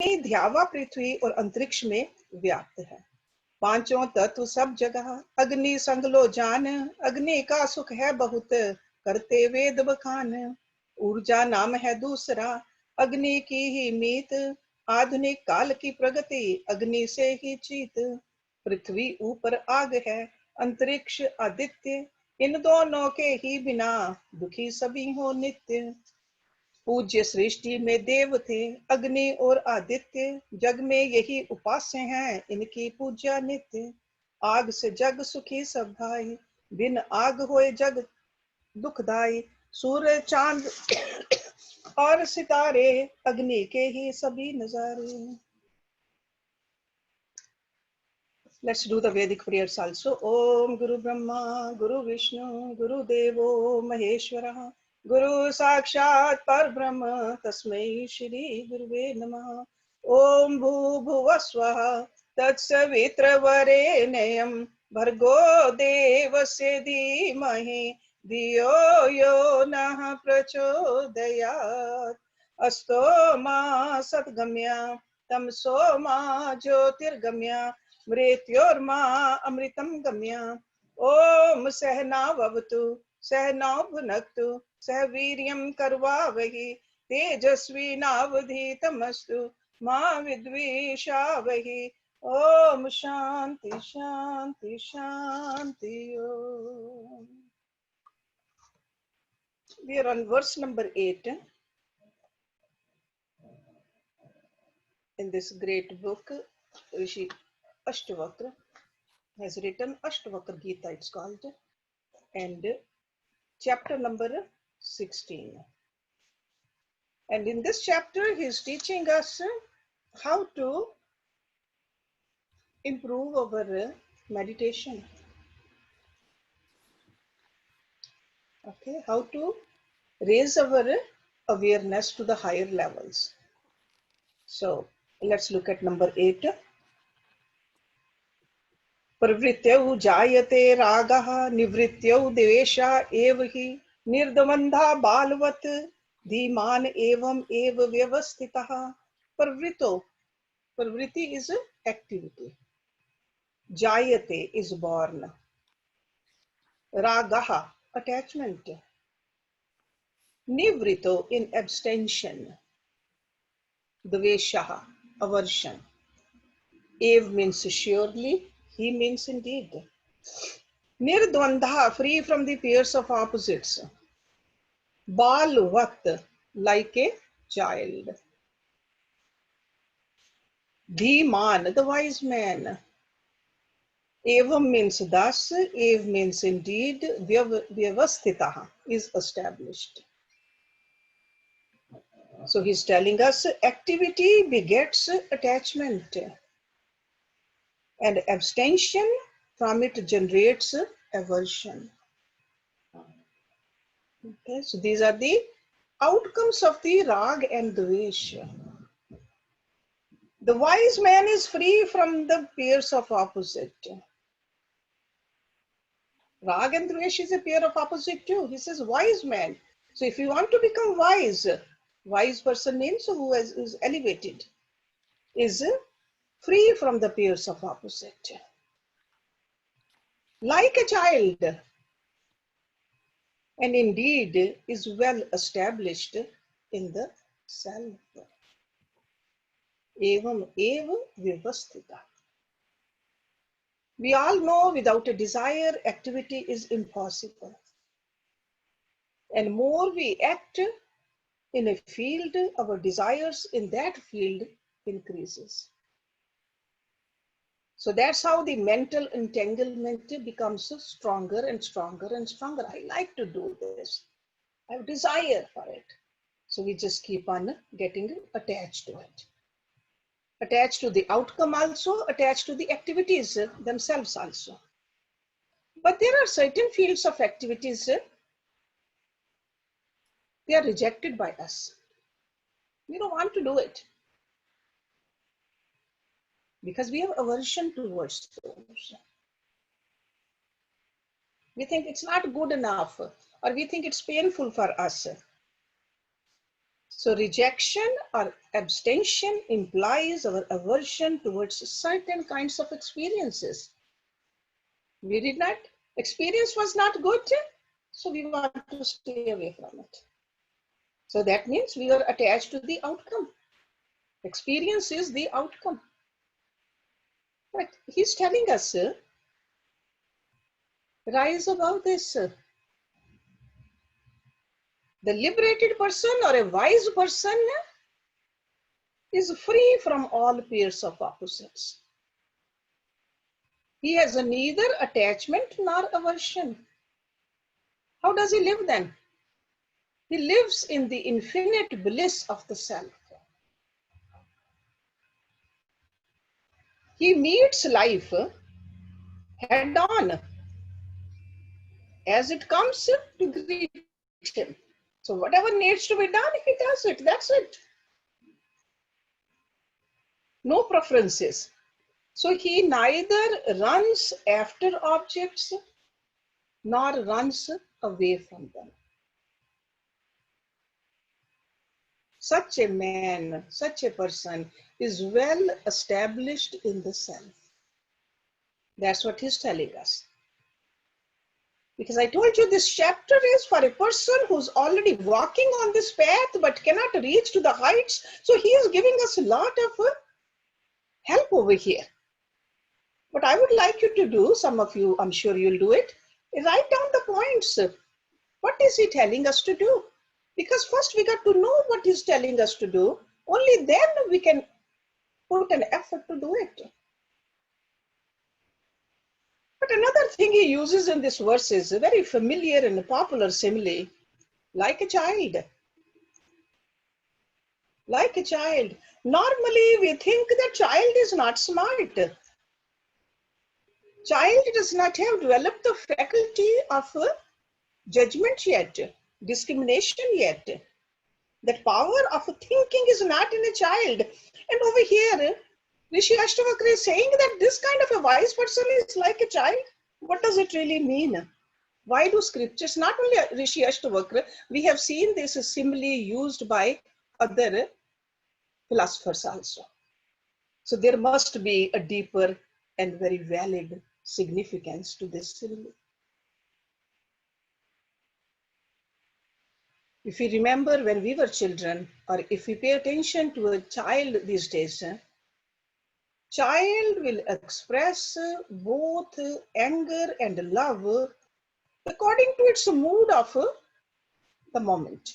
ध्यावा पृथ्वी और अंतरिक्ष में व्याप्त है। पांचों तत्व सब जगह, अग्नि संग लो जान, अग्नि का सुख है बहुत, करते वेद बखान। ऊर्जा नाम है दूसरा, अग्नि की ही मीत, आधुनिक काल की प्रगति अग्नि से ही चीत। पृथ्वी ऊपर आग है, अंतरिक्ष आदित्य, इन दोनों के ही बिना दुखी सभी हो नित्य। पूज्य सृष्टि में देव थे अग्नि और आदित्य, जग में यही उपास्य हैं इनकी पूजा नित्य। आग से जग सुखी सब भाई, बिन आग होए जग दुखदाई। सूर्य चांद और सितारे अग्नि के ही सभी नजारे। Let's do the Vedic prayers also. Om Guru Brahma, Guru Vishnu, Guru Devo Maheshwara, Guru Sakshat Par Brahma, Tasmai Shri Guruve Namah. Om Bhu Bhuva Swaha, Tat Savitra Varenayam, Bhargo Devasya Dhimahi, Dhiyo Yo Nah Prachodayat. Asto Ma Satgamya, Tamso Ma Jyotirgamya, मृत्योर्मा अमृतम गम्या। ओम सहनावतु सहनौ भुनक्तु सह वीर्यं करवावहि, तेजस्वी नावधीतमस्तु मा विद्विषावहि। ओम शांति शांति शांति। ओम। We are on verse number 8 in this great book. Rishi Astavakra has written Astavakra Gita, it's called, and chapter number 16. And in this chapter, he is teaching us how to improve our meditation. Okay, how to raise our awareness to the higher levels. So let's look at number 8. प्रवृत्त्यौ जायते रागः निवृत्त्यौ द्वेषः एव हि निर्द्वन्द्वः बालवत् धीमान एवं एव व्यवस्थितः। प्रवृत्ति is activity, जायते is born, रागः attachment, निवृत्तो in abstention, द्वेषः aversion, एव means surely, he means indeed. Nirdvandha, free from the pairs of opposites. Balvat, like a child. Dhiman, the wise man. Evam means thus, ev means indeed, vyavastitaha is established. So he's telling us activity begets attachment, and abstention from it generates aversion. Okay, so these are the outcomes of the rag and dvesh. The wise man is free from the pairs of opposite. Rag and dvesh is a pair of opposite too. He says wise man. So if you want to become wise person means who is elevated, is free from the pairs of opposite. Like a child, and indeed is well established in the self. Evam eva vyavastita. We all know without a desire, activity is impossible. And more we act in a field, our desires in that field increases. So that's how the mental entanglement becomes stronger and stronger and stronger. I like to do this. I have desire for it. So we just keep on getting attached to it. Attached to the outcome also, attached to the activities themselves also. But there are certain fields of activities, they are rejected by us. We don't want to do it because we have aversion towards those. We think it's not good enough, or we think it's painful for us. So rejection or abstention implies our aversion towards certain kinds of experiences. We did not, experience was not good, so we want to stay away from it. So that means we are attached to the outcome. Experience is the outcome. But he's telling us, rise above this. The liberated person or a wise person is free from all pairs of opposites. He has neither attachment nor aversion. How does he live then? He lives in the infinite bliss of the self. He meets life head on as it comes to greet him. So whatever needs to be done, he does it. That's it. No preferences. So he neither runs after objects nor runs away from them. Such a man, such a person is well established in the self. That's what he's telling us. Because I told you this chapter is for a person who's already walking on this path but cannot reach to the heights. So he is giving us a lot of help over here. What I would like you to do, some of you, I'm sure you'll do it, is write down the points. What is he telling us to do? Because first we got to know what he's telling us to do. Only then we can put an effort to do it. But another thing he uses in this verse is a very familiar and popular simile, like a child. Like a child. Normally we think that child is not smart. Child does not have developed the faculty of judgment yet, discrimination yet. That power of thinking is not in a child. And over here, Rishi Astavakra is saying that this kind of a wise person is like a child. What does it really mean? Why do scriptures, not only Rishi Astavakra, we have seen this simile used by other philosophers also. So there must be a deeper and very valid significance to this simile. If we remember when we were children, or if we pay attention to a child these days, child will express both anger and love according to its mood of the moment.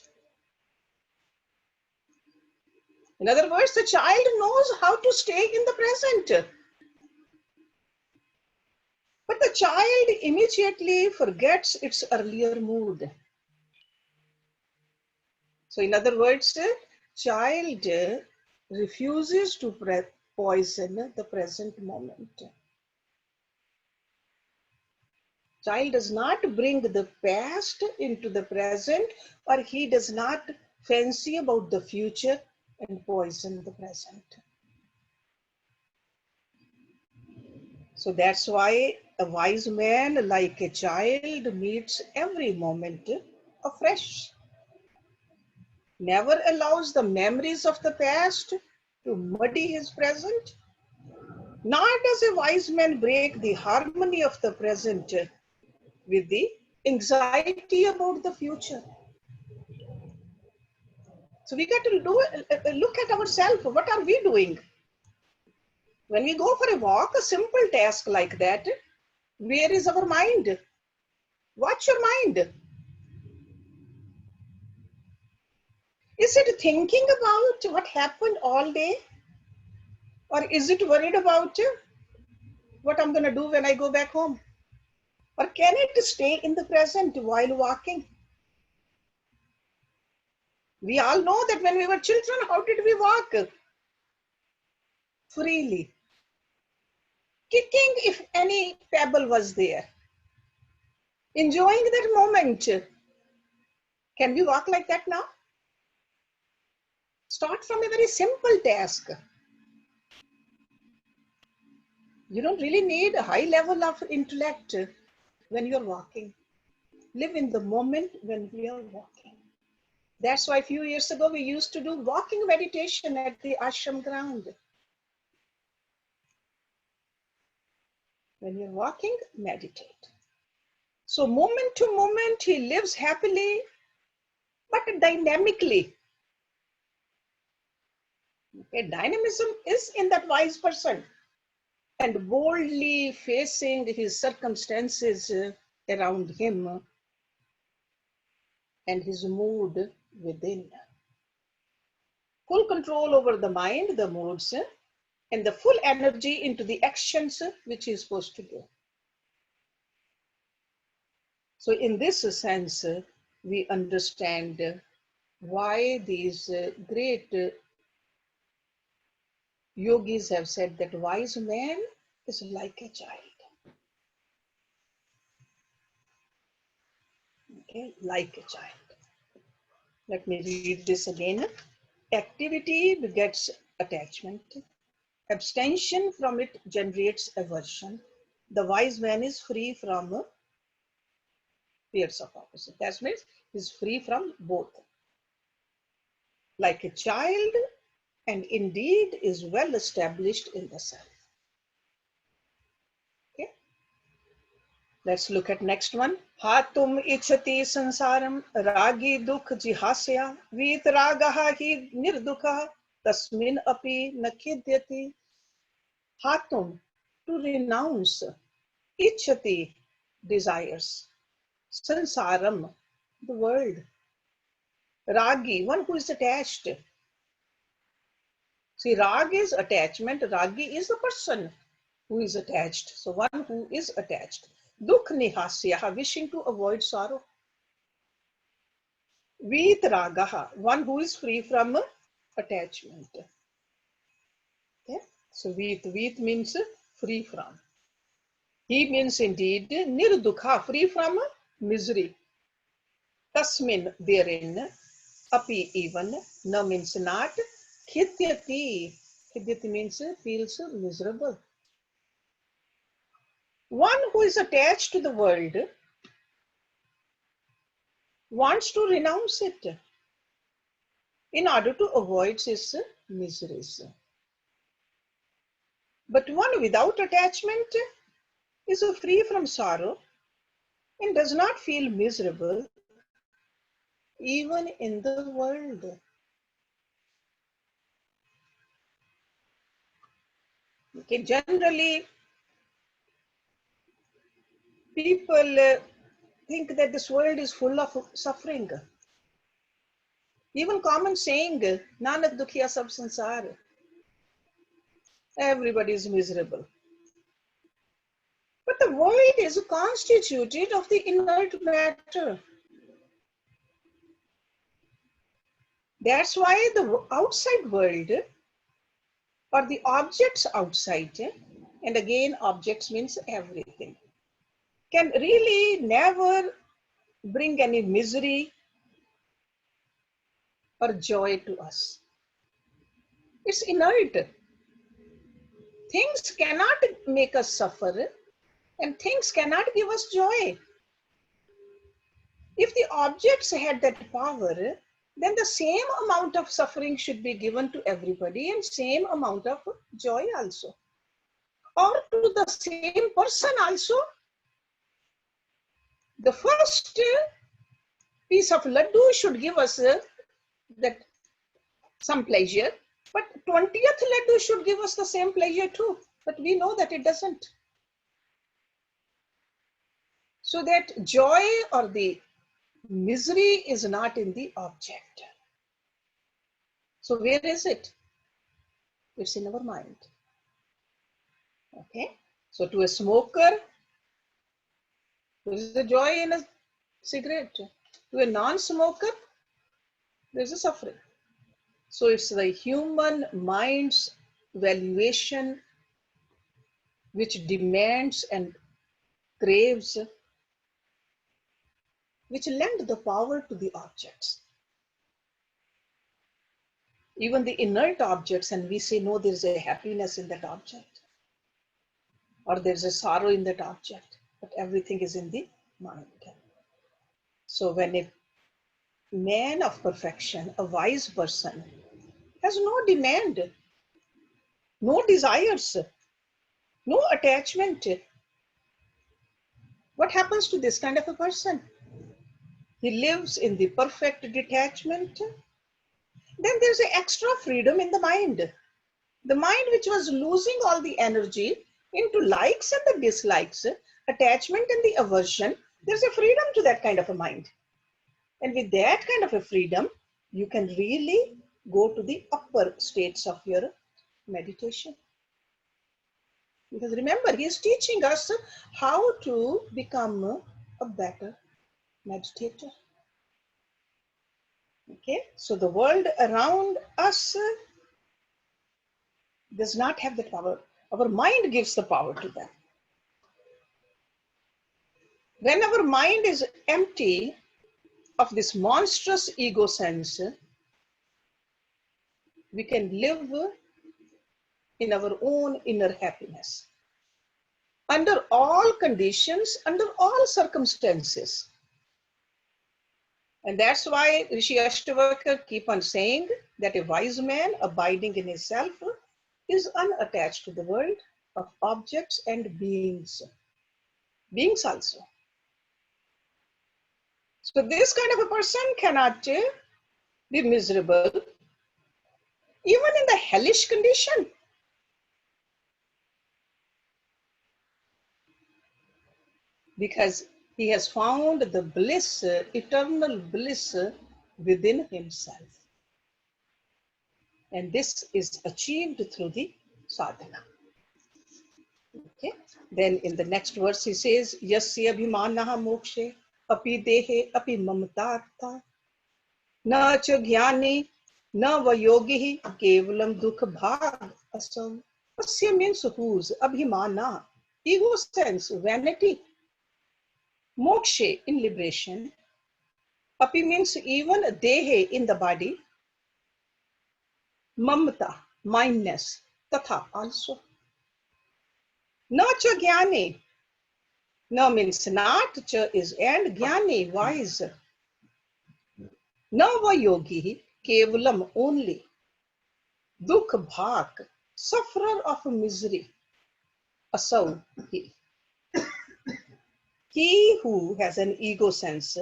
In other words, the child knows how to stay in the present. But the child immediately forgets its earlier mood. So in other words, child refuses to poison the present moment. Child does not bring the past into the present, or he does not fancy about the future and poison the present. So that's why a wise man, like a child, meets every moment afresh. Never allows the memories of the past to muddy his present. Nor does a wise man break the harmony of the present with the anxiety about the future. So we got to look at ourselves. What are we doing? When we go for a walk, a simple task like that, where is our mind? Watch your mind. Is it thinking about what happened all day? Or is it worried about what I'm going to do when I go back home? Or can it stay in the present while walking? We all know that when we were children, how did we walk? Freely. Kicking if any pebble was there. Enjoying that moment. Can we walk like that now? Start from a very simple task. You don't really need a high level of intellect when you're walking. Live in the moment when we are walking. That's why a few years ago we used to do walking meditation at the ashram ground. When you're walking, meditate. So moment to moment, he lives happily, but dynamically. Okay, dynamism is in that wise person, and boldly facing his circumstances around him and his mood within. Full control over the mind, the moods, and the full energy into the actions which he is supposed to do. So in this sense, we understand why these great yogis have said that wise man is like a child. Okay, like a child. Let me read this again. Activity begets attachment. Abstention from it generates aversion. The wise man is free from pairs of opposite. That means he's free from both. Like a child, and indeed is well established in the self. Okay. Let's look at next one. Hatum ichati sansaram ragi dukh jihasya vitragaha hi nirdukha tasmin api nakhidyati. Hatum, to renounce, ichati, desires, sansaram, the world, ragi, one who is attached. See, rag is attachment, ragi is the person who is attached. So one who is attached. Dukh nihasya, wishing to avoid sorrow. Vitragaha, one who is free from attachment. Okay? So vit means free from. He means indeed nirdukha, free from misery. Tasmin, therein, api, even, na means not, khityati, khityati means feels miserable. One who is attached to the world wants to renounce it in order to avoid its miseries. But one without attachment is free from sorrow and does not feel miserable even in the world. Okay, generally, people think that this world is full of suffering. Even common saying, Nanak dukhiya sab sansar. Everybody is miserable. But the world is constituted of the inert matter. That's why the outside world or the objects outside, and again objects means everything, can really never bring any misery or joy to us. It's inert. Things cannot make us suffer and things cannot give us joy. If the objects had that power, then the same amount of suffering should be given to everybody and same amount of joy also. Or to the same person also. The first piece of laddu should give us that some pleasure, but 20th laddu should give us the same pleasure too. But we know that it doesn't. So that joy or the misery is not in the object. So where is it? It's in our mind. Okay. So to a smoker, there is a joy in a cigarette. To a non-smoker, there is a suffering. So it's the human mind's valuation which demands and craves, which lend the power to the objects. Even the inert objects, and we say, no, there's a happiness in that object, or there's a sorrow in that object, but everything is in the mind. So when a man of perfection, a wise person, has no demand, no desires, no attachment. What happens to this kind of a person? He lives in the perfect detachment. Then there's an extra freedom in the mind. The mind which was losing all the energy into likes and the dislikes, attachment and the aversion, there's a freedom to that kind of a mind. And with that kind of a freedom, you can really go to the upper states of your meditation. Because remember, he is teaching us how to become a better meditator. Okay, so the world around us does not have the power. Our mind gives the power to them. When our mind is empty of this monstrous ego sense, we can live in our own inner happiness. Under all conditions, under all circumstances. And that's why Rishi Astavakra keep on saying that a wise man abiding in himself is unattached to the world of objects and beings. Beings also. So this kind of a person cannot be miserable even in the hellish condition. Because he has found the bliss, eternal bliss within himself. And this is achieved through the sadhana. Okay. Then in the next verse he says, Yasya abhimanaha mokshe api dehe api mamatartha na cha jnani na vayogihi kevalam dukha bhag asam. Yasya means whose, abhimana, ego sense, vanity. Mokshe in liberation. Api means even dehe in the body. Mamata, mindness, tatha also. Na cha jnani. Na means not, cha is and, jnani, wise. Na va yogi, kevalam only. Dukh bhag, sufferer of misery. Asau, he. He who has an ego sense,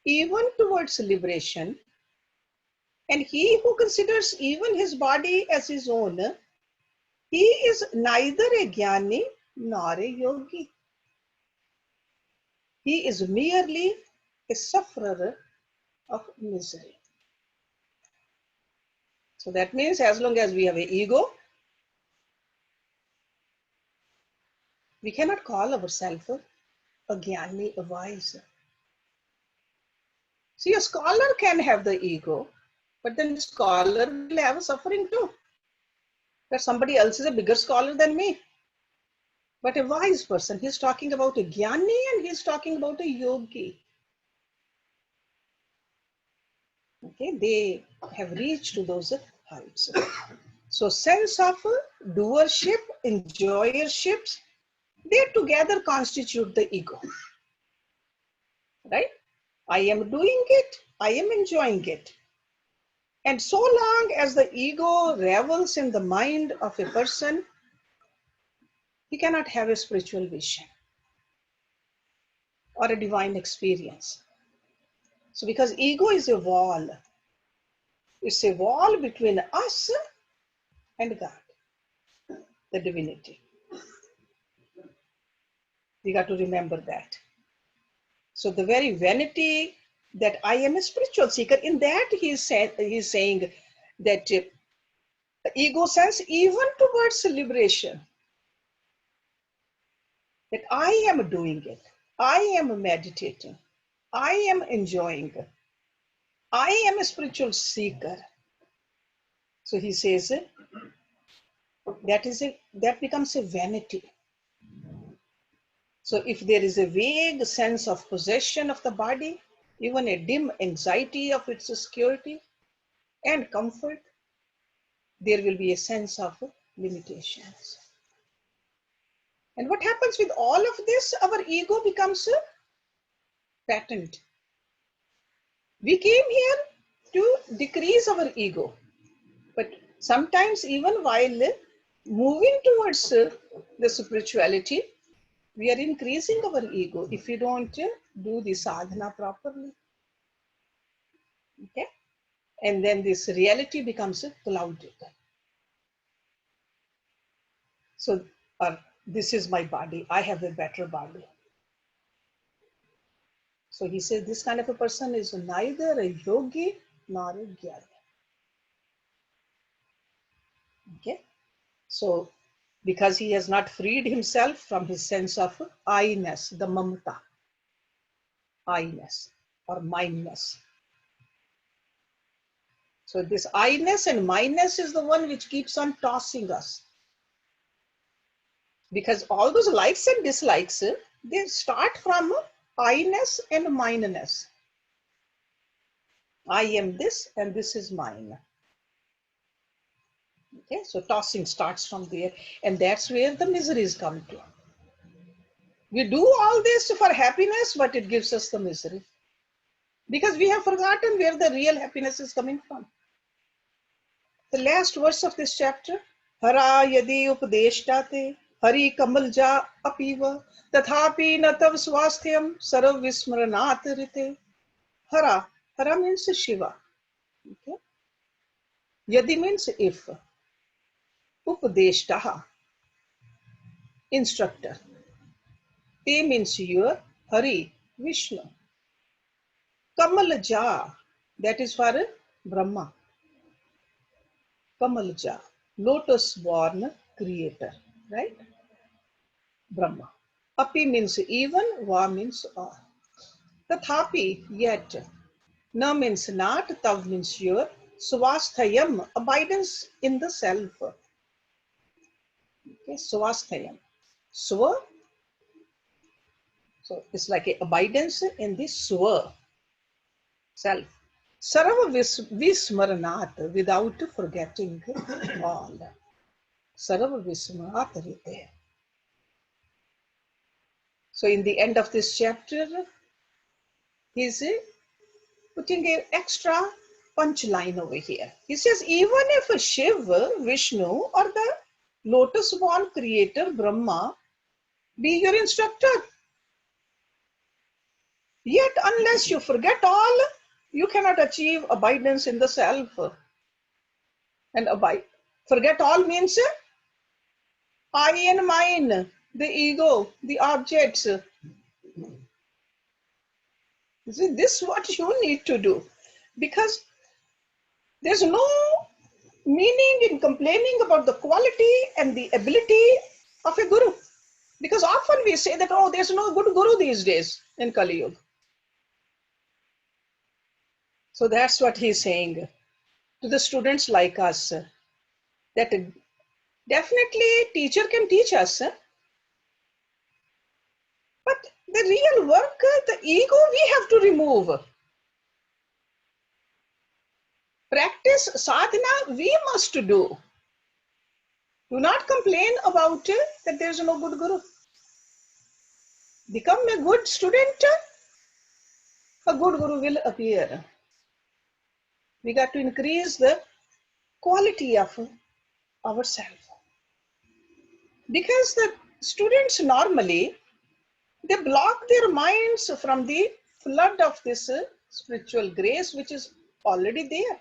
even towards liberation, and he who considers even his body as his own, he is neither a jnani nor a yogi. He is merely a sufferer of misery. So that means as long as we have an ego, we cannot call ourselves a jnani, a wise. See, a scholar can have the ego, but then the scholar will have a suffering too. That somebody else is a bigger scholar than me. But a wise person, he's talking about a jnani and he's talking about a yogi. Okay, they have reached to those heights. So sense of doership, enjoyerships, they together constitute the ego. Right? I am doing it, I am enjoying it. And so long as the ego revels in the mind of a person, he cannot have a spiritual vision or a divine experience. So because ego is a wall, it's a wall between us and God, the divinity. We got to remember that. So the very vanity that I am a spiritual seeker, in that he's saying that ego sense even towards liberation, that I am doing it, I am meditating, I am enjoying, I am a spiritual seeker. So he says that becomes a vanity. So if there is a vague sense of possession of the body, even a dim anxiety of its security and comfort, there will be a sense of limitations. And what happens with all of this? Our ego becomes patent. We came here to decrease our ego. But sometimes even while moving towards the spirituality, we are increasing our ego if we don't do the sadhana properly. Okay? And then this reality becomes clouded. So, this is my body. I have a better body. So he says this kind of a person is neither a yogi nor a jnani. Okay? So, because he has not freed himself from his sense of I-ness, the mamata, I-ness or mindness. So this I-ness and mindness is the one which keeps on tossing us. Because all those likes and dislikes, they start from I-ness and mindness. I am this and this is mine. Okay, so tossing starts from there, and that's where the miseries come to. We do all this for happiness, but it gives us the misery. Because we have forgotten where the real happiness is coming from. The last verse of this chapter, Hara yadi upadeshtate, Hari kamalja apiva, Tathapi natav swasthyam, Sarav vismaranat rite. Hara, Hara means Shiva. Okay? Yadi means if. Upadeshtaha, instructor. Te means your, Hari, Vishnu. Kamalja, that is for Brahma. Kamalja, lotus born creator, right? Brahma. Api means even, Va means all. Tathapi, yet. Na means not, Tav means your. Swasthayam, abidance in the self. Okay, swasthayam. Swa, so it's like a abidance in the swa, self. Sarava vismaranat, without forgetting all. Sarava vismaranat rite. So in the end of this chapter, he's putting an extra punchline over here. He says, even if Shiva, Vishnu, or the lotus-born creator Brahma be your instructor, yet unless you forget all, you cannot achieve abidance in the self. And forget all means I and mine, the ego, the objects. See, this is what you need to do, because there's no meaning in complaining about the quality and the ability of a guru. Because often we say that, oh, there's no good guru these days in Kali Yuga. So that's what he's saying to the students like us, that definitely teacher can teach us, but the real work, the ego, we have to remove. Practice sadhana, we must do. Do not complain about that there is no good guru. Become a good student, a good guru will appear. We got to increase the quality of ourselves. Because the students normally, they block their minds from the flood of this spiritual grace which is already there.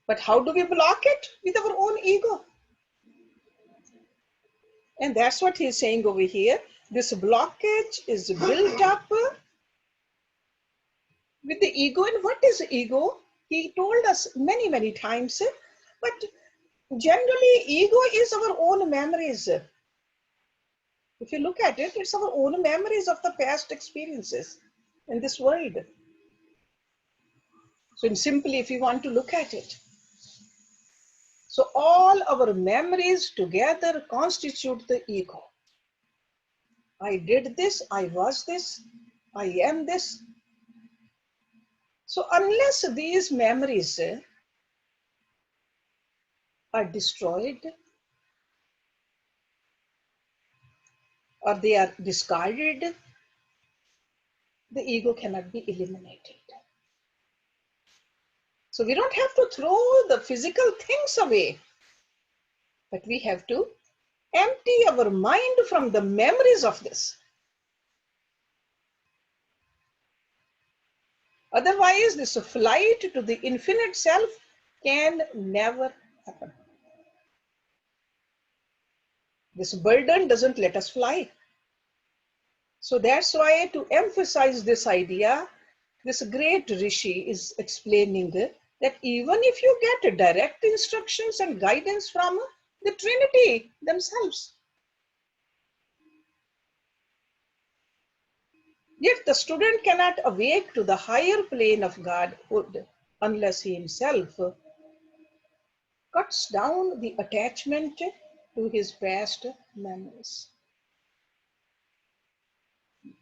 But how do we block it? With our own ego. And that's what he's saying over here. This blockage is built up with the ego. And what is ego? He told us many, many times. But generally, ego is our own memories. If you look at it, it's our own memories of the past experiences in this world. So simply, if you want to look at it. So all our memories together constitute the ego. I did this, I was this, I am this. So unless these memories are destroyed or they are discarded, the ego cannot be eliminated. So we don't have to throw the physical things away, but we have to empty our mind from the memories of this. Otherwise, this flight to the infinite self can never happen. This burden doesn't let us fly. So that's why, to emphasize this idea, this great Rishi is explaining that even if you get direct instructions and guidance from the Trinity themselves, yet the student cannot awake to the higher plane of Godhood unless he himself cuts down the attachment to his past memories.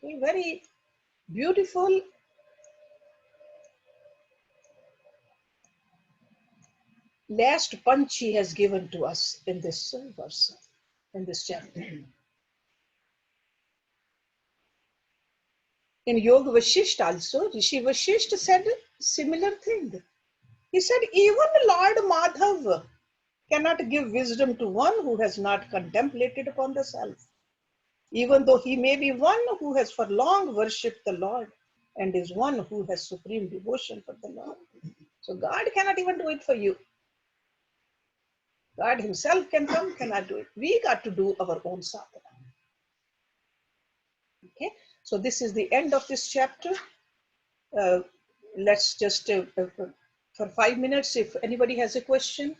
Okay, very beautiful last punch he has given to us in this verse, in this chapter. In Yoga Vashishtha also, Rishi Vashishtha said similar thing. He said, even Lord Madhav cannot give wisdom to one who has not contemplated upon the self, even though he may be one who has for long worshipped the Lord and is one who has supreme devotion for the Lord. So God cannot even do it for you. God himself cannot do it. We got to do our own sadhana. Okay, so this is the end of this chapter. Let's just, for 5 minutes, if anybody has a question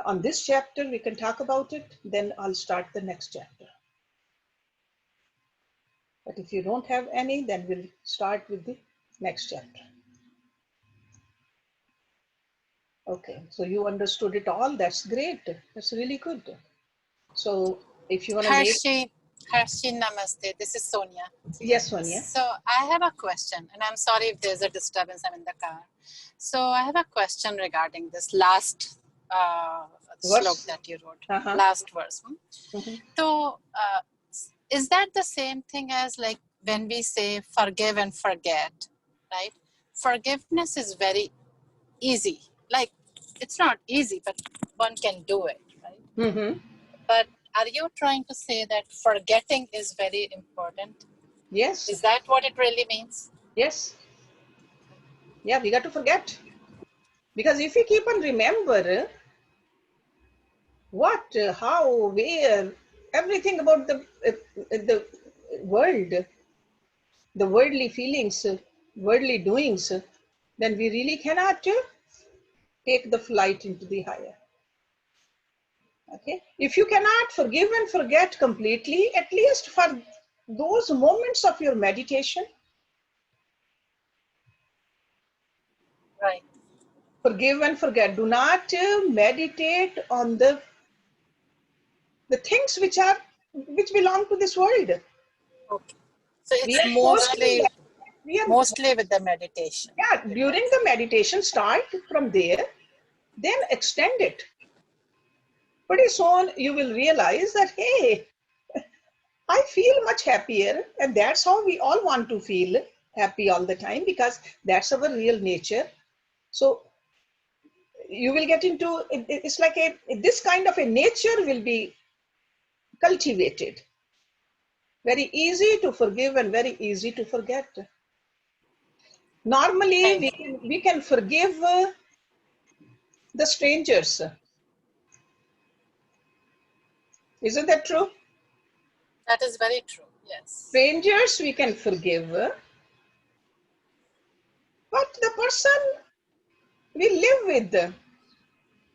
on this chapter, we can talk about it. Then I'll start the next chapter. But if you don't have any, then we'll start with the next chapter. Okay, so you understood it all. That's great. That's really good. So if you want to make... Hershi, namaste. This is Sonia. Yes, Sonia. So I have a question, and I'm sorry if there's a disturbance. I'm in the car. So I have a question regarding this last slok that you wrote, last verse. So is that the same thing as like when we say forgive and forget, right? Forgiveness is very easy. Like, it's not easy, but one can do it, right? But are you trying to say that forgetting is very important? Yes. Is that what it really means? Yes. Yeah, we got to forget. Because if we keep on remember what, how, where, everything about the world, the worldly feelings, worldly doings, then we really cannot take the flight into the higher. Okay, if you cannot forgive and forget completely, at least for those moments of your meditation, right? Forgive and forget. Do not meditate on the things which belong to this world. Okay, so it's mostly with the meditation. Yeah, during the meditation, start from there, then extend it. Pretty soon you will realize that, hey, I feel much happier, and that's how we all want to feel happy all the time, because that's our real nature. So you will get into, it's like this kind of a nature will be cultivated. Very easy to forgive and very easy to forget. Normally, we can forgive the strangers. Isn't that true? That is very true, yes. Strangers we can forgive, but the person we live with,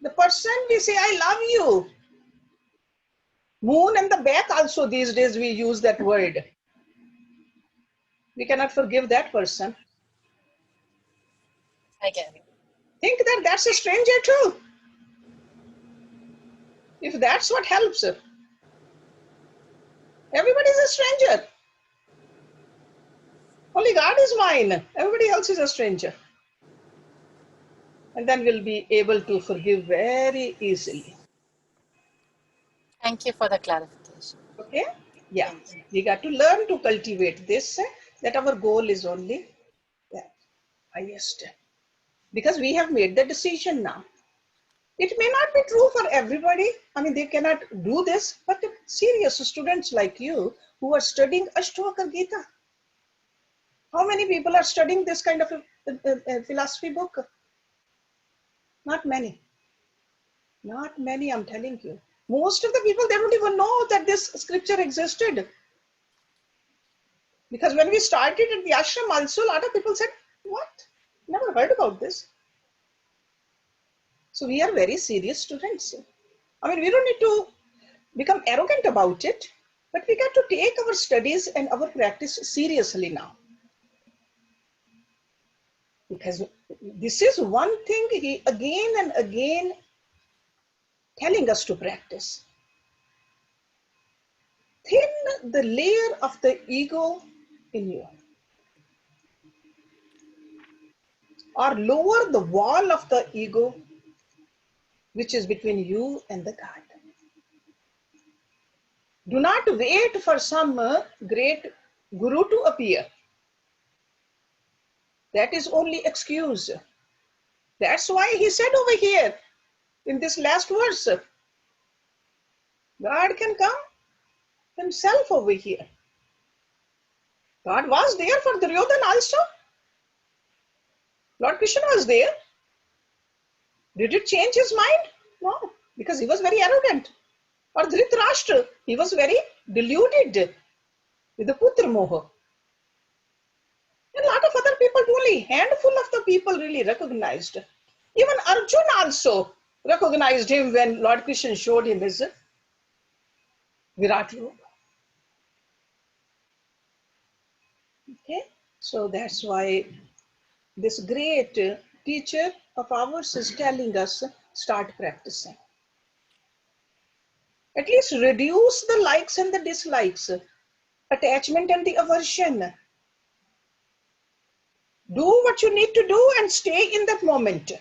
the person we say, I love you. Moon and the back also these days we use that word. We cannot forgive that person. I get it. Think that that's a stranger too. If that's what helps, everybody's a stranger. Only God is mine. Everybody else is a stranger. And then we'll be able to forgive very easily. Thank you for the clarification. Okay? Yeah. We got to learn to cultivate this. that our goal is only that highest. Because we have made the decision now. It may not be true for everybody. I mean, they cannot do this, but serious students like you who are studying Astavakra Gita, how many people are studying this kind of a philosophy book? Not many. Not many, I'm telling you. Most of the people, they don't even know that this scripture existed. Because when we started at the ashram also, a lot of people said, what? Never heard about this. So we are very serious students. I mean, we don't need to become arrogant about it, but we got to take our studies and our practice seriously now. Because this is one thing he again and again telling us to practice. Thin the layer of the ego in you, or lower the wall of the ego which is between you and the God. Do not wait for some great guru to appear. That is only excuse. That's why he said over here in this last verse, God can come himself over here. God was there for Duryodhana also. Lord Krishna was there. Did it change his mind? No, because he was very arrogant. Or Dhritarashtra, he was very deluded with the Putra Moha. And a lot of other people, only handful of the people really recognized. Even Arjuna also recognized him when Lord Krishna showed him his Virat Rupa. Okay, so that's why this great teacher of ours is telling us, start practicing. At least reduce the likes and the dislikes, attachment and the aversion. Do what you need to do and stay in that moment.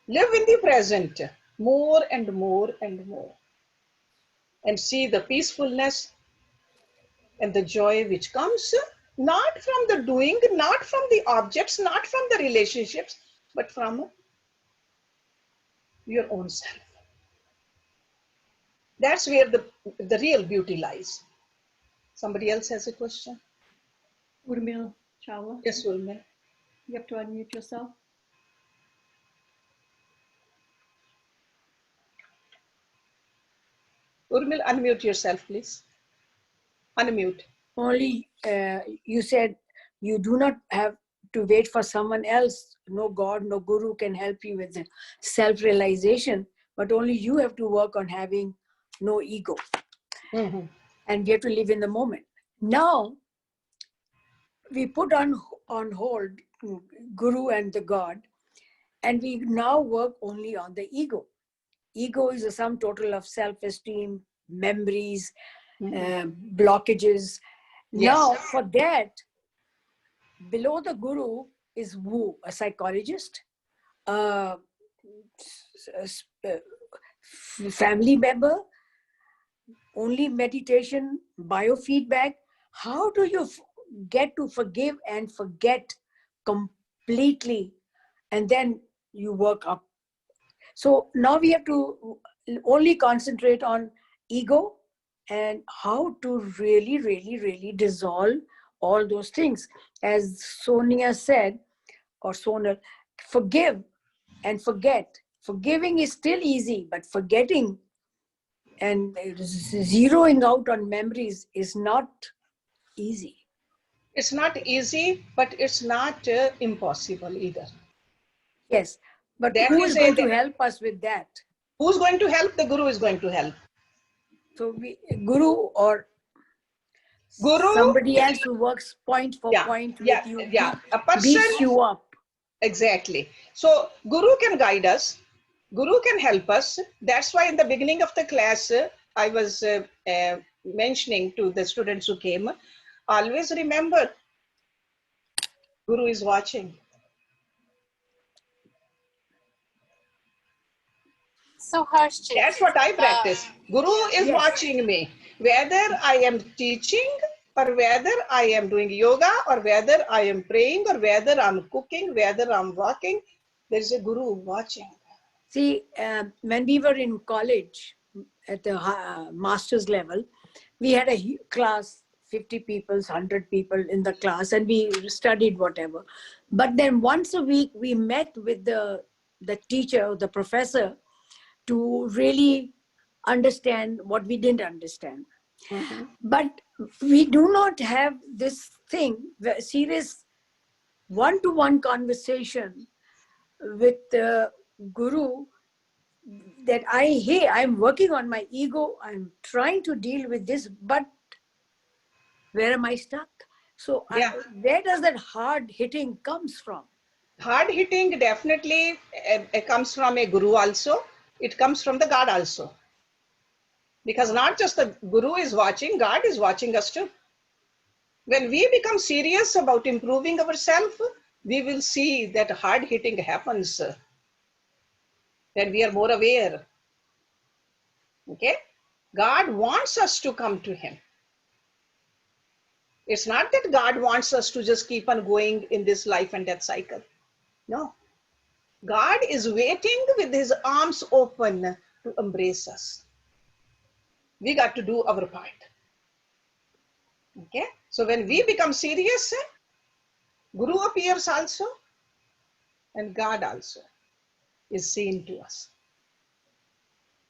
Live in the present more and more and more. And see the peacefulness and the joy which comes not from the doing, not from the objects, not from the relationships, but from your own self. That's where the real beauty lies. Somebody else has a question? Urmil Chawla. Yes, Urmil. You have to unmute yourself. Urmil, unmute yourself, please. Unmute. Only you said you do not have to wait for someone else. No God, no guru can help you with the self-realization, but only you have to work on having no ego. Mm-hmm. And you have to live in the moment. Now, we put on hold guru and the God, and we now work only on the ego. Ego is the sum total of self-esteem, memories, blockages. Yes. Now, for that, below the guru is who? A psychologist, a family member, only meditation, biofeedback. How do you get to forgive and forget completely, and then you work up? So now we have to only concentrate on ego and how to really, really, really dissolve all those things. As Sonia said, or Sonal, forgive and forget. Forgiving is still easy, but forgetting and zeroing out on memories is not easy. It's not easy, but it's not impossible either. Yes, but who is going to help us with that? Who's going to help? The guru is going to help. So guru or somebody else who works point for point with you, a person beats you up. Exactly. So guru can guide us. Guru can help us. That's why in the beginning of the class, I was mentioning to the students who came, always remember, Guru is watching. So Hersh, that's what I practice. Guru is watching me. Whether I am teaching or whether I am doing yoga, or whether I am praying, or whether I'm cooking, whether I'm walking, there is a guru watching. See, when we were in college at the master's level, we had a class, 50 people, 100 people in the class, and we studied whatever. But then once a week, we met with the teacher, the professor, to really understand what we didn't understand. Mm-hmm. But we do not have this thing, serious one-to-one conversation with the guru, that hey, I'm working on my ego, I'm trying to deal with this, but where am I stuck? So Yeah. where does that hard hitting comes from? Hard hitting definitely comes from a guru also. It comes from the God also. Because not just the guru is watching, God is watching us too. When we become serious about improving ourselves, we will see that hard hitting happens when we are more aware. Okay? God wants us to come to Him. It's not that God wants us to just keep on going in this life and death cycle. No. God is waiting with His arms open to embrace us. We got to do our part. Okay? So when we become serious, Guru appears also, and God also is seen to us.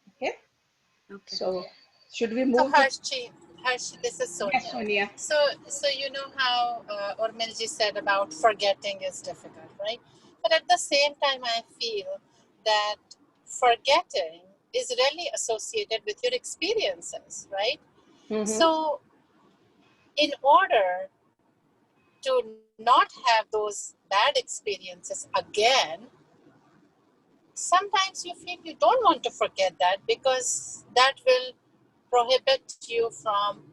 Okay? So should we move? So Hersh, this is Sonia. Yes, Sonia. So you know how Urmilji said about forgetting is difficult, right? But at the same time, I feel that forgetting is really associated with your experiences, right? Mm-hmm. So in order to not have those bad experiences again, sometimes you feel you don't want to forget that because that will prohibit you from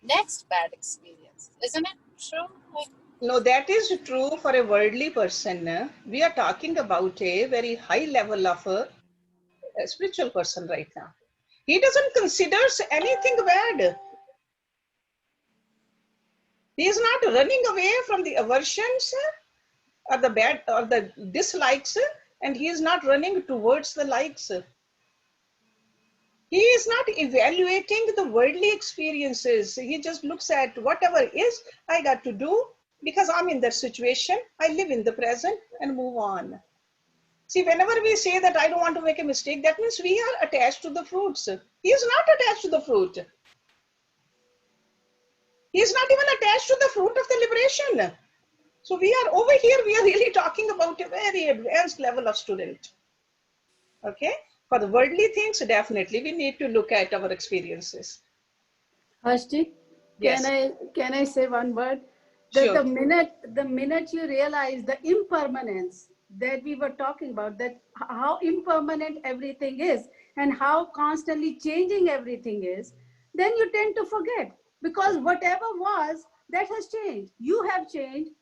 next bad experience. Isn't it true? No, that is true for a worldly person. We are talking about a very high level of a spiritual person right now. He doesn't consider anything bad. He is not running away from the aversions or the bad or the dislikes, and he is not running towards the likes. He is not evaluating the worldly experiences. He just looks at whatever is I got to do because I'm in that situation. I live in the present and move on. See, whenever we say that I don't want to make a mistake, that means we are attached to the fruits. He is not attached to the fruit. He is not even attached to the fruit of the liberation. So we are over here, we are really talking about a very advanced level of student. Okay? For the worldly things, definitely we need to look at our experiences. Hashti, Yes. can I say one word? That Sure. the minute you realize the impermanence that we were talking about, that how impermanent everything is and how constantly changing everything is, then you tend to forget, because whatever was, that has changed. You have changed.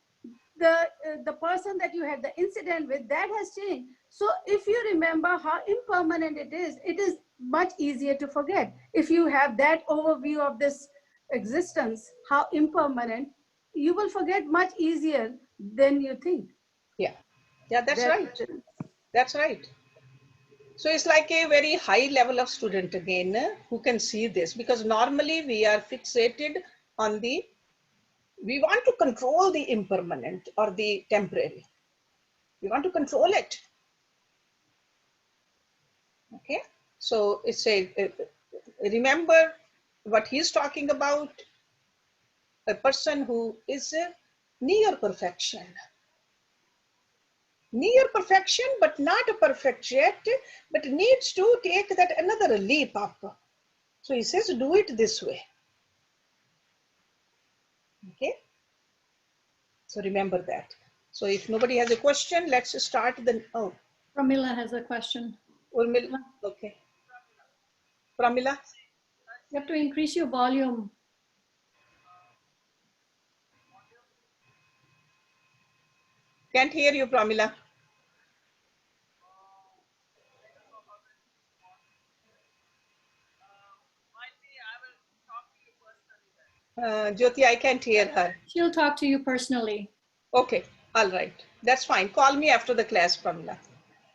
The person that you had the incident with, that has changed. So if you remember how impermanent it is much easier to forget. If you have that overview of this existence, how impermanent, you will forget much easier than you think. Yeah, that's right. That's right. So it's like a very high level of student again who can see this, because normally we are fixated on we want to control the impermanent or the temporary. We want to control it. Okay. So it's remember what he's talking about, a person who is near perfection. Near perfection, but not perfect yet, but needs to take that another leap up. So he says, do it this way. Okay. So remember that. So if nobody has a question, let's start the, oh. Pramila has a question. Urmila, okay. Pramila? You have to increase your volume. Can't hear you, Pramila. Jyoti, I can't hear her. She'll talk to you personally. Okay, all right. That's fine. Call me after the class, Pamela.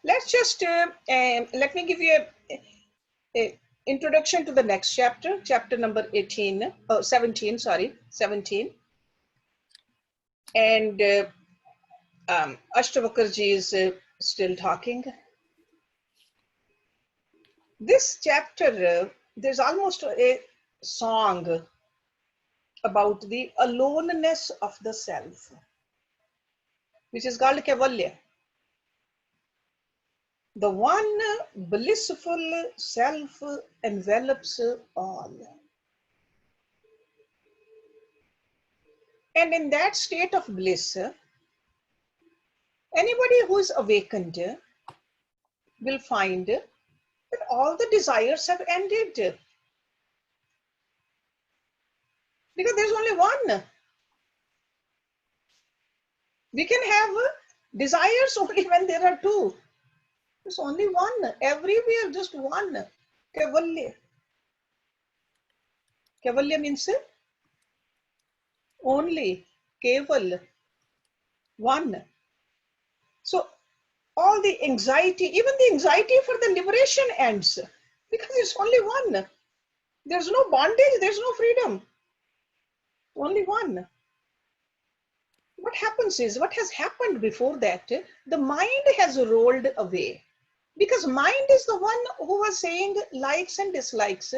Let's just, let me give you a introduction to the next chapter, chapter number 17, sorry, 17. And Astavakra ji is still talking. This chapter, there's almost a song about the aloneness of the self, which is called Kaivalya. The one blissful self envelops all. And in that state of bliss, anybody who is awakened will find that all the desires have ended. Because there's only one. We can have desires only when there are two. There's only one. Everywhere, just one. Kaivalya. Kaivalya means only. Keval. One. So all the anxiety, even the anxiety for the liberation ends. Because it's only one. There's no bondage, there's no freedom. Only one. What happens is, what has happened before that, the mind has rolled away. Because mind is the one who was saying likes and dislikes.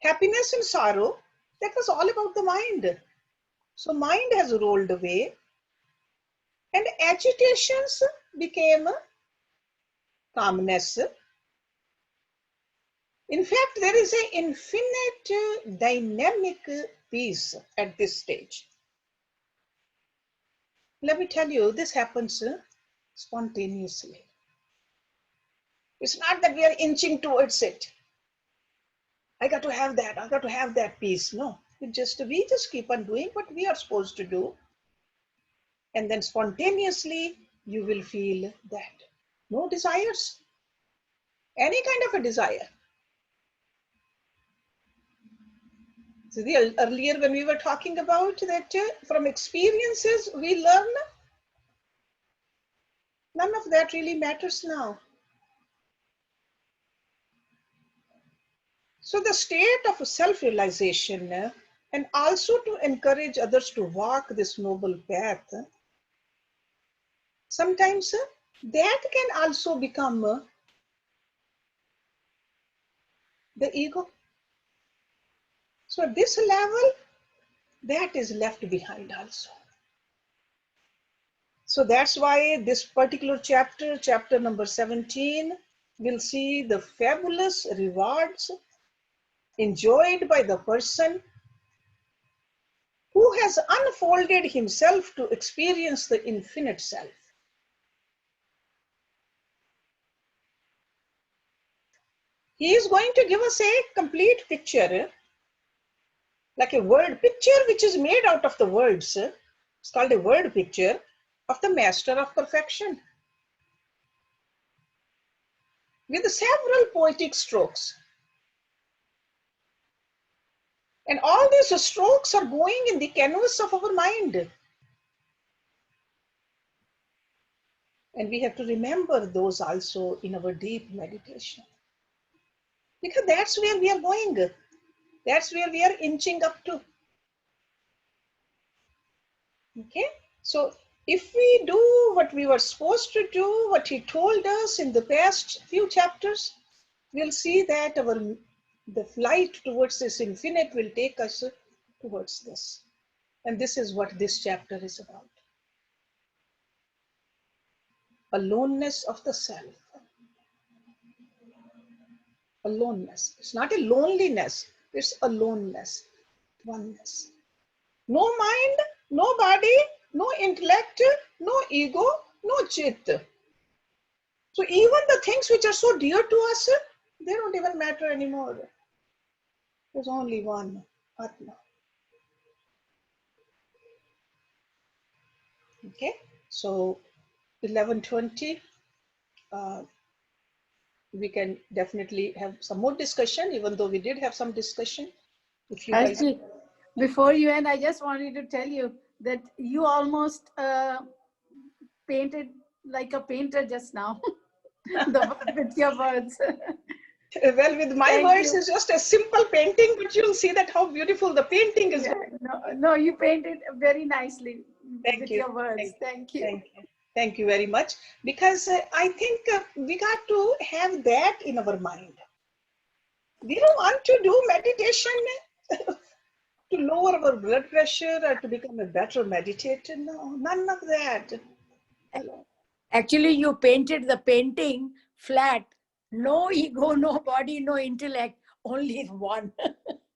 Happiness and sorrow, that was all about the mind. So mind has rolled away and agitations became calmness. In fact, there is an infinite dynamic peace at this stage. Let me tell you, this happens spontaneously. It's not that we are inching towards it. I got to have that. I got to have that peace. No, we just keep on doing what we are supposed to do. And then spontaneously, you will feel that. No desires. Any kind of a desire. So earlier when we were talking about that from experiences we learn, none of that really matters now. So the state of self-realization and also to encourage others to walk this noble path, sometimes that can also become the ego. So at this level, that is left behind also. So that's why this particular chapter, chapter number 17, will see the fabulous rewards enjoyed by the person who has unfolded himself to experience the infinite self. He is going to give us a complete picture, like a word picture which is made out of the words. It's called a word picture of the master of perfection, with several poetic strokes. And all these strokes are going in the canvas of our mind. And we have to remember those also in our deep meditation. Because that's where we are going. That's where we are inching up to. Okay? So if we do what we were supposed to do, what he told us in the past few chapters, we'll see that the flight towards this infinite will take us towards this. And this is what this chapter is about. Aloneness of the self. Aloneness. It's not a loneliness. It's aloneness. Oneness. No mind, no body, no intellect, no ego, no chit. So even the things which are so dear to us, they don't even matter anymore. There's only one Atma. Okay, so 11:20, we can definitely have some more discussion, even though we did have some discussion. If you guys... Actually, before you end, I just wanted to tell you that you almost painted like a painter just now with your words. Well, with my words, it's just a simple painting, but you'll see that how beautiful the painting is. Yeah, no, you painted very nicely with your words. Thank you. Thank you very much. Because I think we got to have that in our mind. We don't want to do meditation to lower our blood pressure or to become a better meditator. No, none of that. Actually, you painted the painting flat. No ego, no body, no intellect, only one.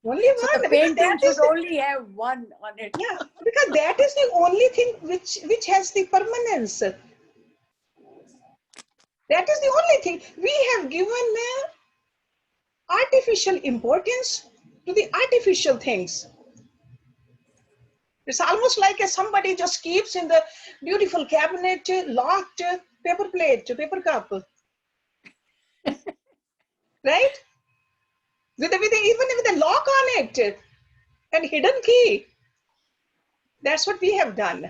Only So one. the painting should only have one on it. Yeah, because that is the only thing which has the permanence. That is the only thing. We have given artificial importance to the artificial things. It's almost like somebody just keeps in the beautiful cabinet locked paper plate, paper cup. Right? Even with a lock on it and hidden key. That's what we have done.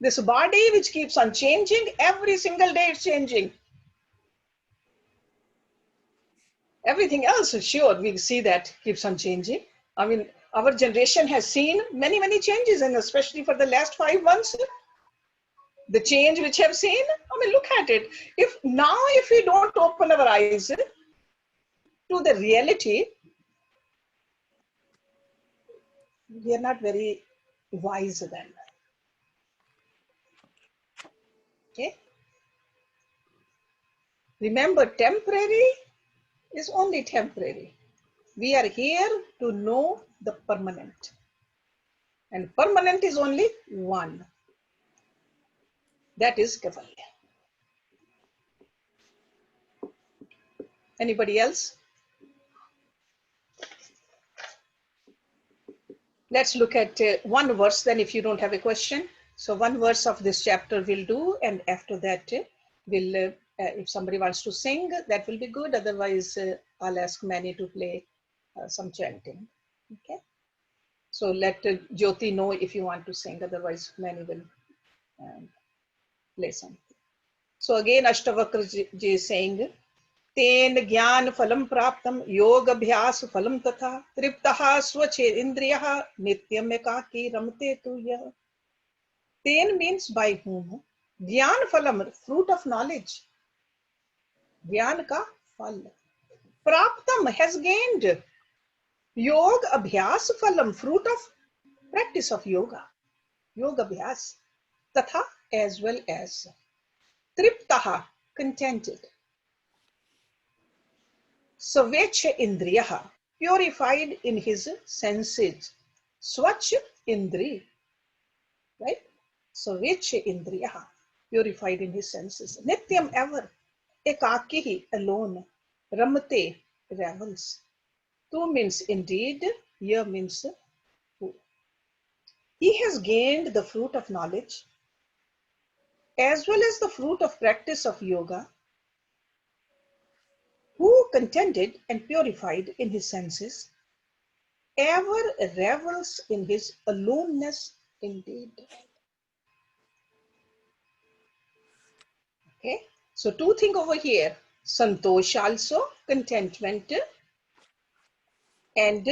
This body which keeps on changing, every single day it's changing. Everything else, sure, we see that keeps on changing. I mean, our generation has seen many, many changes, and especially for the last 5 months, the change which I've seen, I mean, look at it. If we don't open our eyes to the reality, we are not very wise then. Okay? Remember, temporary is only temporary. We are here to know the permanent. And permanent is only one. That is Kaivalya. Anybody else? Let's look at one verse then if you don't have a question. So one verse of this chapter we'll do, and after that we'll, if somebody wants to sing, that will be good. Otherwise, I'll ask Manny to play some chanting. Okay. So let Jyoti know if you want to sing. Otherwise, Manny will play something. So again, Astavakra ji is saying, तेन ज्ञान फलम प्राप्तम योग अभ्यास फलम तथा तृप्तः स्वचे इंद्रियः नित्यम एकाकी रमते तु यः. तेन means by whom. ज्ञान फलम, fruit of knowledge. ज्ञान का फल. प्राप्तम, has gained. योग अभ्यास फलम, fruit of practice of yoga. योग अभ्यास. तथा, as well as. तृप्तः, contented. Svacha indriyaha, purified in his senses. Swach indri, right? Svacha indriyaha, purified in his senses. Nityam ever, ekakihi, alone. Ramate, revels. Tu means indeed, ya means who. He has gained the fruit of knowledge as well as the fruit of practice of yoga, who contented and purified in his senses, ever revels in his aloneness indeed. Okay, so two things over here, santosh also, contentment, and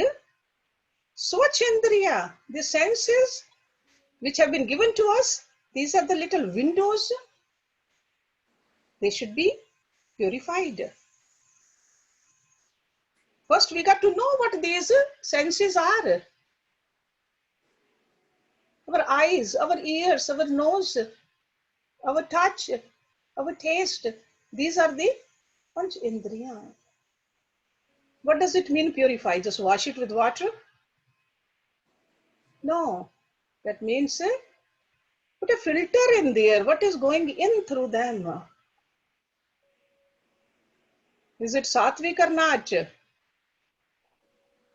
swachendriya, the senses which have been given to us. These are the little windows. They should be purified. First, we got to know what these senses are. Our eyes, our ears, our nose, our touch, our taste. These are the Panch Indriya. What does it mean purify? Just wash it with water? No. That means put a filter in there. What is going in through them? Is it sattvic or not?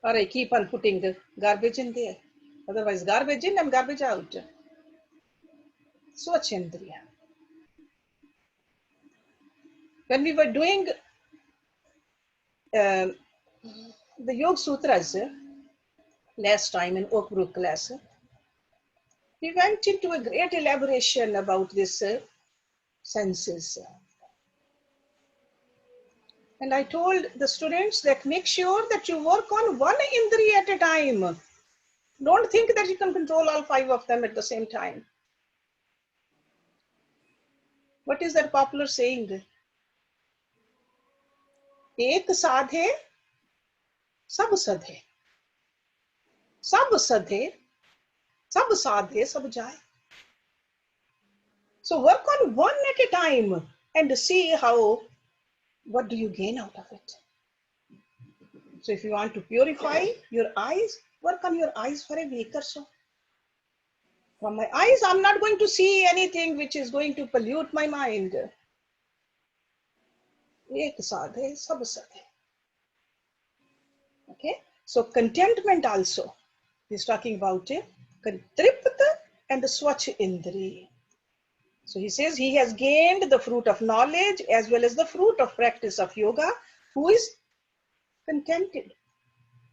Or I keep on putting the garbage in there. Otherwise, garbage in and garbage out. Swachendriya. When we were doing the Yoga Sutras, last time in Oakbrook class, we went into a great elaboration about this senses. And I told the students that make sure that you work on one indriya at a time. Don't think that you can control all 5 of them at the same time. What is that popular saying? Ek sadhe, sab sadhe. Sab sadhe, sab sadhe, sab jaye. So work on one at a time and see how, what do you gain out of it. So if you want to purify your eyes, work on your eyes for a week or so. From my eyes, I'm not going to see anything which is going to pollute my mind. Ek sadhe, sab sadhe. Okay, so contentment also. He's talking about Tripta and the Swach Indri. So he says he has gained the fruit of knowledge as well as the fruit of practice of yoga, who is contented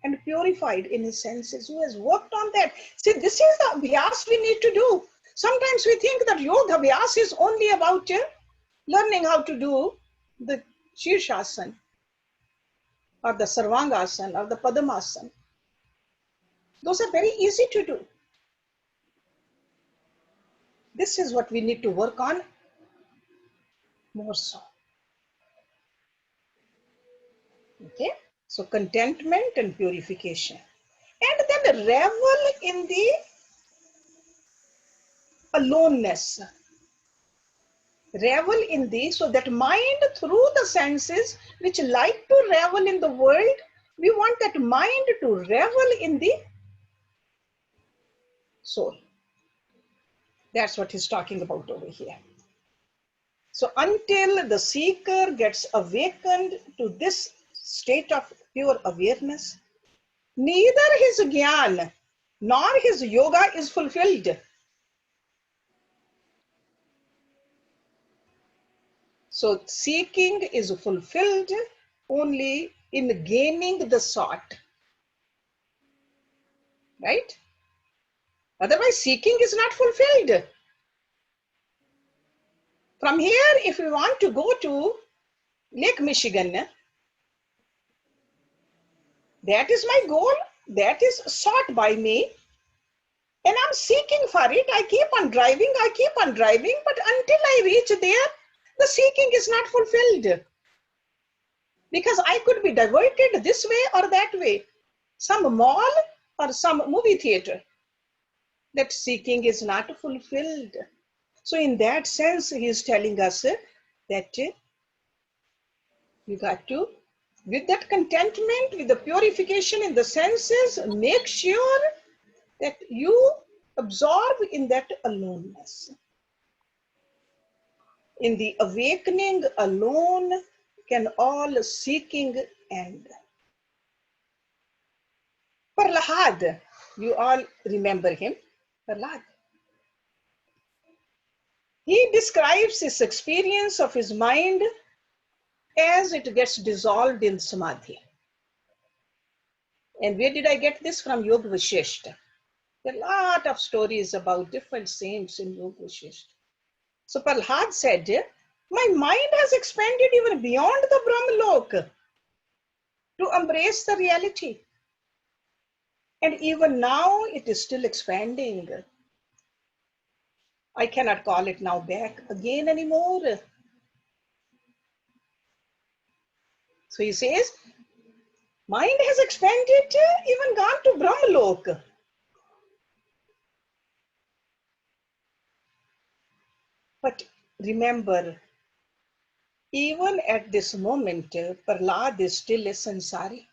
and purified in his senses, who has worked on that. See, this is the abhyas we need to do. Sometimes we think that yoga abhyas is only about learning how to do the Shirshasana or the Sarvangasana or the Padmasana. Those are very easy to do. This is what we need to work on more so. Okay, so contentment and purification. And then revel in the aloneness. Revel in the, so that mind through the senses which like to revel in the world, we want that mind to revel in the soul. That's what he's talking about over here. So until the seeker gets awakened to this state of pure awareness, neither his jnana nor his yoga is fulfilled. So seeking is fulfilled only in gaining the sought, right? Otherwise, seeking is not fulfilled. From here, if we want to go to Lake Michigan, that is my goal, that is sought by me, and I'm seeking for it. I keep on driving, but until I reach there, the seeking is not fulfilled. Because I could be diverted this way or that way, some mall or some movie theater. That seeking is not fulfilled. So in that sense, he is telling us that you got to, with that contentment, with the purification in the senses, make sure that you absorb in that aloneness. In the awakening alone can all seeking end. Prahlad, you all remember him, Prahlad. He describes his experience of his mind as it gets dissolved in samadhi. And where did I get this from? Yoga Vashishta. There are a lot of stories about different saints in Yoga Vashishta. So Prahlad said, my mind has expanded even beyond the Brahmalok to embrace the reality. And even now it is still expanding. I cannot call it now back again anymore. So he says, mind has expanded, even gone to Brahmalok. But remember, even at this moment, Prahlad is still a sansari.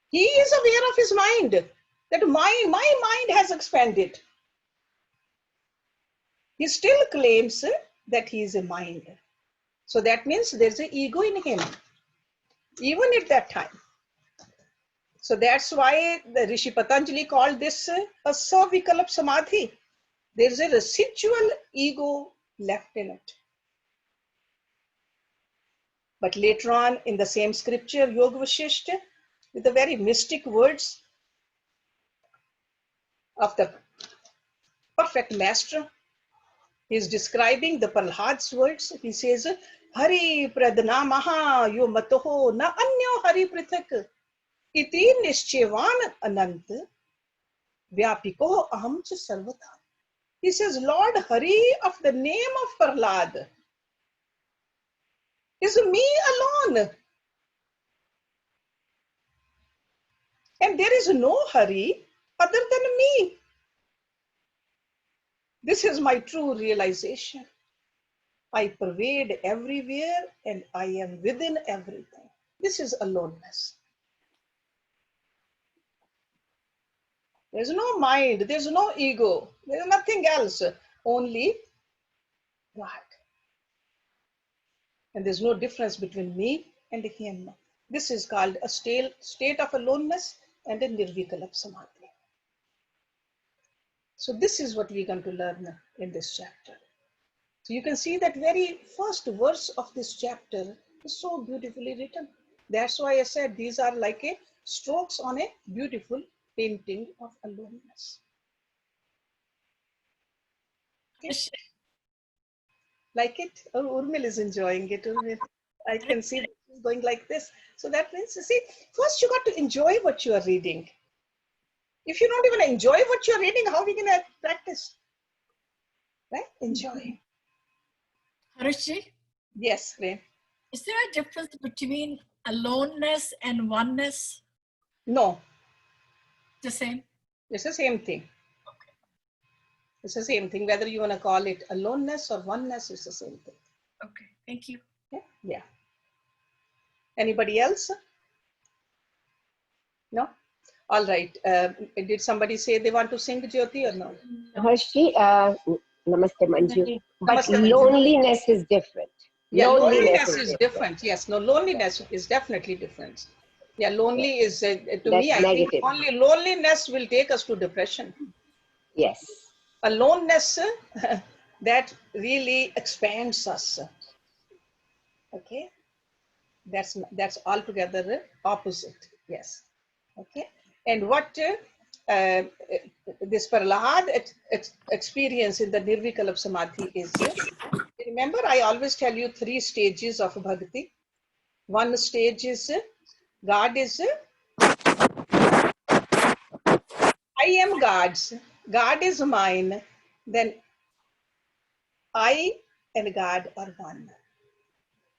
He is aware of his mind, that my mind has expanded. He still claims that he is a mind. So that means there's an ego in him, even at that time. So that's why the Rishi Patanjali called this a savikalp samadhi. There's a residual ego left in it. But later on in the same scripture, Yoga Vashishta, with the very mystic words of the perfect master. He is describing the Prahlada's words. He says, Hari pradnamaha yo matoho na anyo hari prithak iti nishchevan anant vyapiko aham cha sarvata. He says, Lord Hari of the name of Prahlad is me alone. And there is no Hari other than me. This is my true realization. I pervade everywhere and I am within everything. This is aloneness. There's no mind, there's no ego, there's nothing else, only God. And there's no difference between me and him. This is called a state of aloneness and a nirvikalpa samadhi. So this is what we're going to learn in this chapter. So you can see that very first verse of this chapter is so beautifully written. That's why I said these are like a strokes on a beautiful painting of aloneness. Okay. Like it? Oh, Urmil is enjoying it. Urmil. I can see that she's going like this. So that means, you see, first you got to enjoy what you are reading. If you don't even enjoy what you're reading, how are we going to practice? Right? Enjoy. Hersh, yes, Ren. Is there a difference between aloneness and oneness? No. The same? It's the same thing. Okay. It's the same thing. Whether you want to call it aloneness or oneness, it's the same thing. Okay, thank you. Yeah. Yeah. Anybody else? No? All right. Did somebody say they want to sing Jyoti or no? Hershey, namaste Manju. But Namaste, Manju. loneliness is different. Yeah, loneliness is different. Yes, no, loneliness is definitely different. Yeah, lonely is, to That's me, I negative. think only loneliness will take us to depression. Yes. Aloneness, that really expands us. Okay? That's altogether opposite. Yes. Okay? And what this Prahlad experience in the Nirvikalpa Samadhi is, remember I always tell you 3 stages of bhakti. One stage is, God is, I am God's, God is mine, then I and God are one.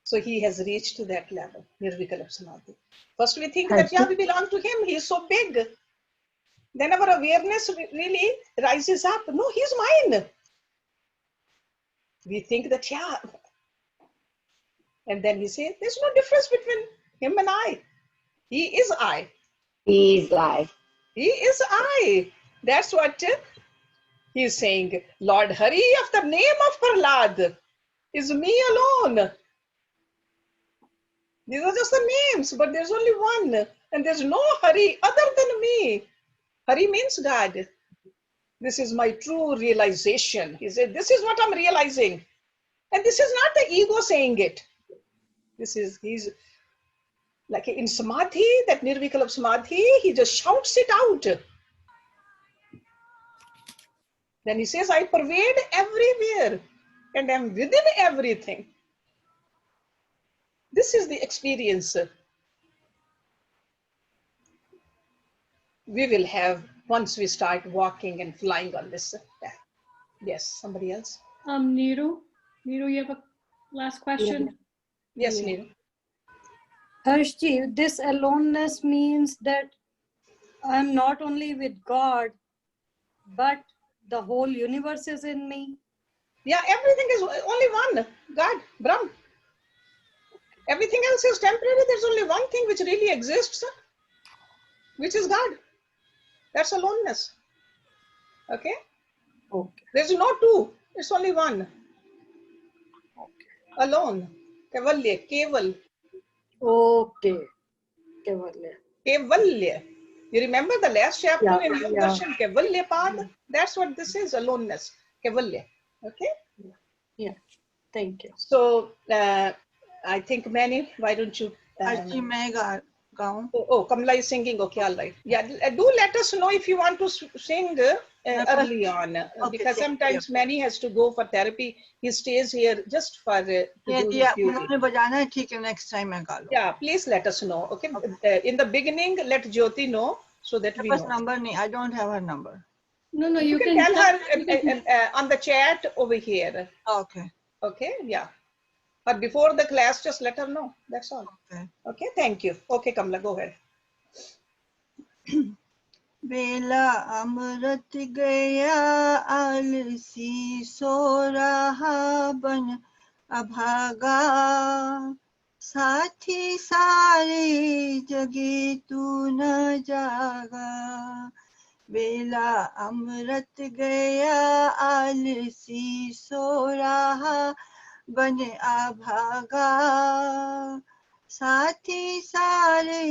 So he has reached to that level, Nirvikalpa Samadhi. First we think that, yeah, we belong to him, he is so big. Then our awareness really rises up. No, he's mine. We think that, yeah. And then we say, there's no difference between him and I. He is I. He is I. He is I. That's what he is saying. Lord Hari of the name of Prahlad is me alone. These are just the names, but there's only one. And there's no Hari other than me. Hari means God. This is my true realization. He said, this is what I'm realizing. And this is not the ego saying it. He's like in Samadhi, that Nirvikalpa Samadhi, he just shouts it out. Then he says, I pervade everywhere and am within everything. This is the experience we will have once we start walking and flying on this path. Yes, somebody else? Neeru, you have a last question? Yes, Neeru. Hershji, this aloneness means that I'm not only with God, but the whole universe is in me. Yeah, everything is only one, God, Brahm. Everything else is temporary. There's only one thing which really exists, which is God. That's aloneness. Okay? Okay. There's no two. It's only one. Okay. Alone. Kevalya. Keval. Okay. Kevalya. Kevalya. You remember the last chapter in Yoga Darshan, Kevalya Pad? That's what this is, aloneness. Kevalya. Okay? Yeah. Thank you. So, I think Manny, why don't you... Archie, may I गाऊं? Oh, Kamala is singing. Okay, all right. Yeah, do let us know if you want to sing early on, because sometimes Manny has to go for therapy. He stays here just for to do his duty. उन्होंने बजाना है, ठीक है, next time मैं गा लूँ. Yeah, please let us know. Okay, in the beginning, let Jyoti know so that we मेरे पास know. number नहीं, I don't have her number. No, You can tell her on the chat over here. Okay. Okay, yeah. But before the class, just let her know. That's all. Okay. Okay, thank you. Okay, Kamala, go ahead. बेला अमृत गया आलसी सो रहा बन अभागा, साथी सारे जगे तू न जागा. बेला अमृत गया आलसी सो रहा बन अभागा, साथी सारे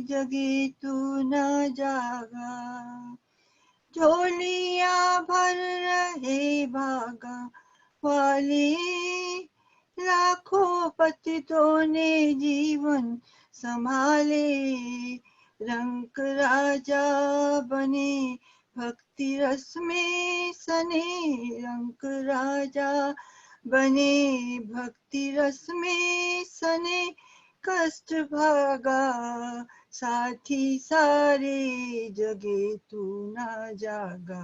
जगे तू न जागा. झोलियां भर रहे भागा वाले, लाखों पतितों ने जीवन संभाले. रंक राजा बने भक्ति रस में सने, रंक राजा बने भक्ति रस में सने. कष्ट भागा साथी सारे जगे तू ना जागा.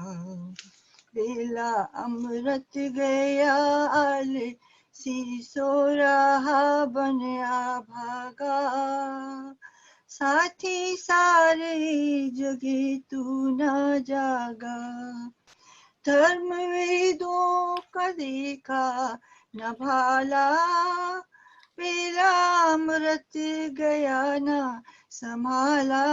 बेला अमृत गया आलसी सो रहा बन अभागा, साथी सारे जगे तू ना जागा. धर्म वेदों का देखा न भाला, बेला अमृत गया ना संभाला.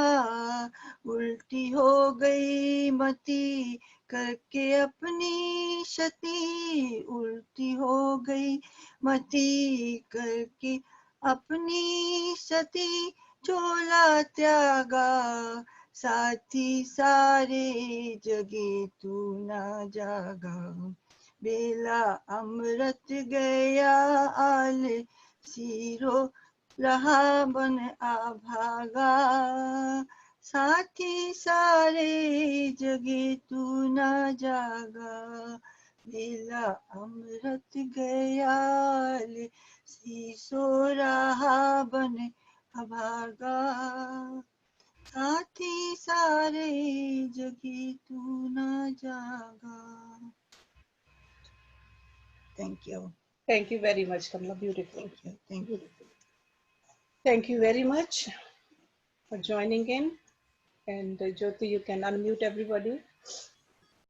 उल्टी हो गई मती करके अपनी क्षति, उल्टी हो गई मती करके अपनी क्षति. चोला त्यागा साथी सारे जगे तू ना जागा. बेला अमृत गया आलसी रो रहा बन अभागा, साथी सारे जगे तू ना जागा. बेला अमृत गया आलसी सो रहा बन अभागा, साथी सारे जगे तू ना जागा. Thank you. Thank you very much, Kamala. Beautiful. Thank you. Thank you very much for joining in. And Jyoti, you can unmute everybody.